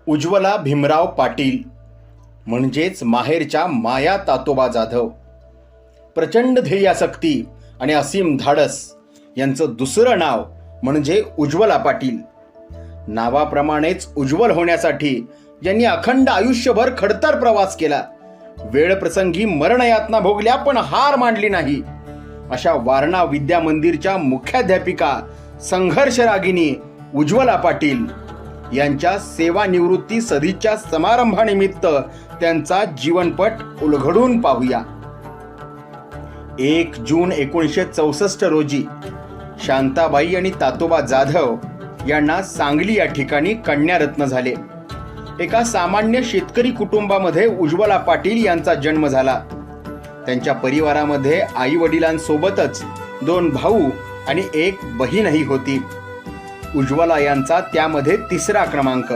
उज्ज्वला भीमराव पाटील म्हणजेच माहेरच्या माया तातोबा जाधव. प्रचंड ध्येयासक्ती आणि असीम धाडस यांचं दुसरं नाव म्हणजे उज्ज्वला पाटील. नावाप्रमाणेच उज्ज्वल होण्यासाठी यांनी अखंड आयुष्यभर खडतर प्रवास केला. वेळ प्रसंगी मरणयातना भोगल्या पण हार मानली नाही. अशा वारणा विद्या मंदिरच्या मुख्याध्यापिका संघर्षरागिनी उज्ज्वला पाटील यांच्या सेवानिवृत्ती सदिच्छा समारंभानिमित्त त्यांचा जीवनपट उलगडून पाहूया. 1 जून 1964 रोजी शांताबाई आणि तातोबा जाधव यांना सांगली या ठिकाणी कन्यारत्न झाले. एका सामान्य शेतकरी कुटुंबामध्ये उज्ज्वला पाटील यांचा जन्म झाला. त्यांच्या परिवारामध्ये आई वडिलांसोबतच 2 भाऊ आणि 1 बहीणही होती. उज्ज्वला यांचा त्यामध्ये 3रा क्रमांक.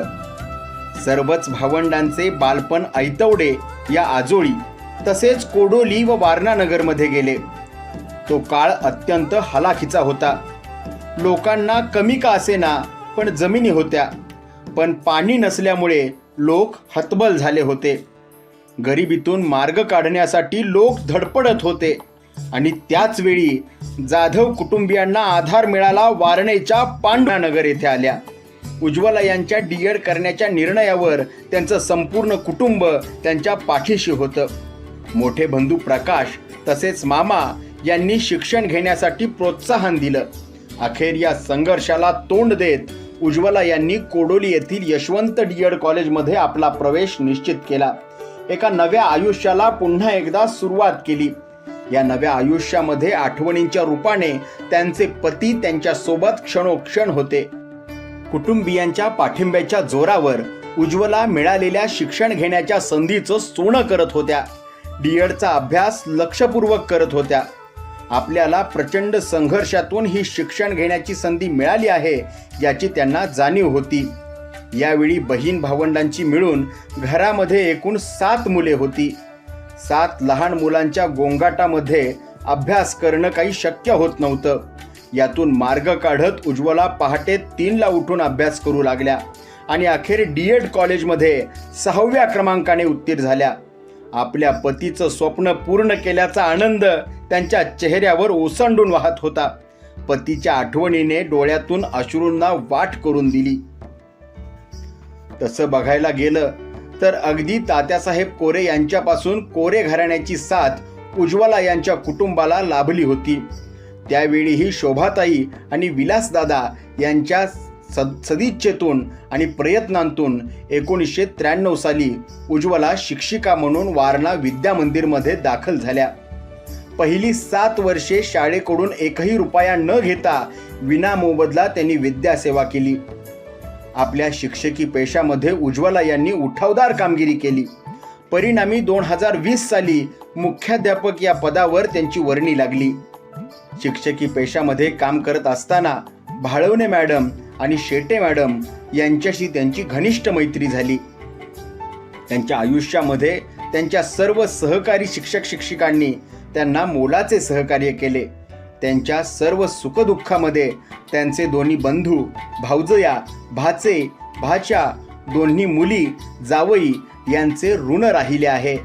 सर्वच भावंडांचे बालपण ऐतवडे या आजोळी तसेच कोडोली व वारणानगरमध्ये गेले. तो काळ अत्यंत हलाखीचा होता. लोकांना कमी का असेना पण जमिनी होत्या, पण पाणी नसल्यामुळे लोक हतबल झाले होते. गरिबीतून मार्ग काढण्यासाठी लोक धडपडत होते आणि त्याच वेळी जाधव कुटुंबियांना आधार मिळाला वारणेच्या पांडुरंगनगर येथे आल्या. उज्ज्वला यांच्या डीएड करण्याच्या निर्णयावर त्यांचं संपूर्ण कुटुंब त्यांच्या पाठीशी होतं. मोठे बंधू प्रकाश तसेच मामा यांनी शिक्षण घेण्यासाठी प्रोत्साहन दिलं. अखेर या संघर्षाला तोंड देत उज्ज्वला यांनी कोडोली येथील यशवंत डीएड कॉलेजमध्ये आपला प्रवेश निश्चित केला. एका नव्या आयुष्याला पुन्हा एकदा सुरुवात केली. या नव्या आयुष्यामध्ये आठवणींच्या रूपाने त्यांचे पती त्यांच्या सोबत क्षणोक्षण होते. कुटुंबियांच्या पाठिंब्याच्या जोरावर उज्ज्वला मिळालेल्या शिक्षण घेण्याच्या संधीचं सोनं करत होत्या. डीएडचा अभ्यास लक्षपूर्वक करत होत्या. आपल्याला प्रचंड संघर्षातून ही शिक्षण घेण्याची संधी मिळाली आहे याची त्यांना जाणीव होती. यावेळी बहीण भावंडांची मिळून घरामध्ये एकूण 7 मुले होती. 7 लहान मुलांच्या गोंगाटामध्ये अभ्यास करणं काही शक्य होत नव्हतं. यातून मार्ग काढत उज्ज्वला पहाटे 3ला उठून अभ्यास करू लागल्या आणि अखेर डीएड कॉलेजमध्ये 6व्या क्रमांकाने उत्तीर्ण झाल्या. आपल्या पतीचं स्वप्न पूर्ण केल्याचा आनंद त्यांच्या चेहऱ्यावर ओसंडून वाहत होता. पतीच्या आठवणीने डोळ्यातून अश्रूंना वाट करून दिली. तसं बघायला गेलं तर अगदी तात्यासाहेब कोरे यांच्यापासून कोरे घराण्याची साथ उज्ज्वला यांच्या कुटुंबाला लाभली होती. त्यावेळीही शोभाताई आणि विलासदादा यांच्या सदिच्छेतून आणि प्रयत्नांतून 1993 साली उज्ज्वला शिक्षिका म्हणून वारणा विद्या मंदिरमध्ये दाखल झाल्या. पहिली 7 वर्षे शाळेकडून 1ही रुपया न घेता विनामोबदला त्यांनी विद्यासेवा केली. आपल्या शिक्षकी पेशामध्ये उज्ज्वला यांनी उठावदार कामगिरी केली. परिणामी 2020 साली मुख्याध्यापक या पदावर त्यांची वर्णी लागली. शिक्षकी पेशामध्ये काम करत असताना भाळवणे मॅडम आणि शेटे मॅडम यांच्याशी त्यांची घनिष्ठ मैत्री झाली. त्यांच्या आयुष्यामध्ये त्यांच्या सर्व सहकारी शिक्षक शिक्षिकांनी त्यांना मोलाचे सहकार्य केले. त्यांच्या सर्व सुखदुःखामध्ये त्यांचे दोन्ही बंधू, भावजया, भाचे, भाच्या, दोन्ही मुली, जावई यांचे ऋण राहिले आहे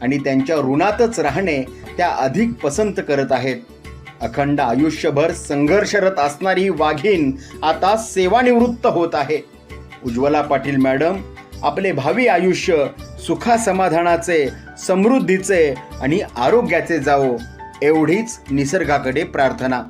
आणि त्यांच्या ऋणातच राहणे त्या अधिक पसंत करत आहेत. अखंड आयुष्यभर संघर्षरत असणारी ही वाघीण आता सेवानिवृत्त होत आहे. उज्ज्वला पाटील मॅडम आपले भावी आयुष्य सुखासमाधानाचे, समृद्धीचे आणि आरोग्याचे जावो एवढीच निसर्गाकडे प्रार्थना.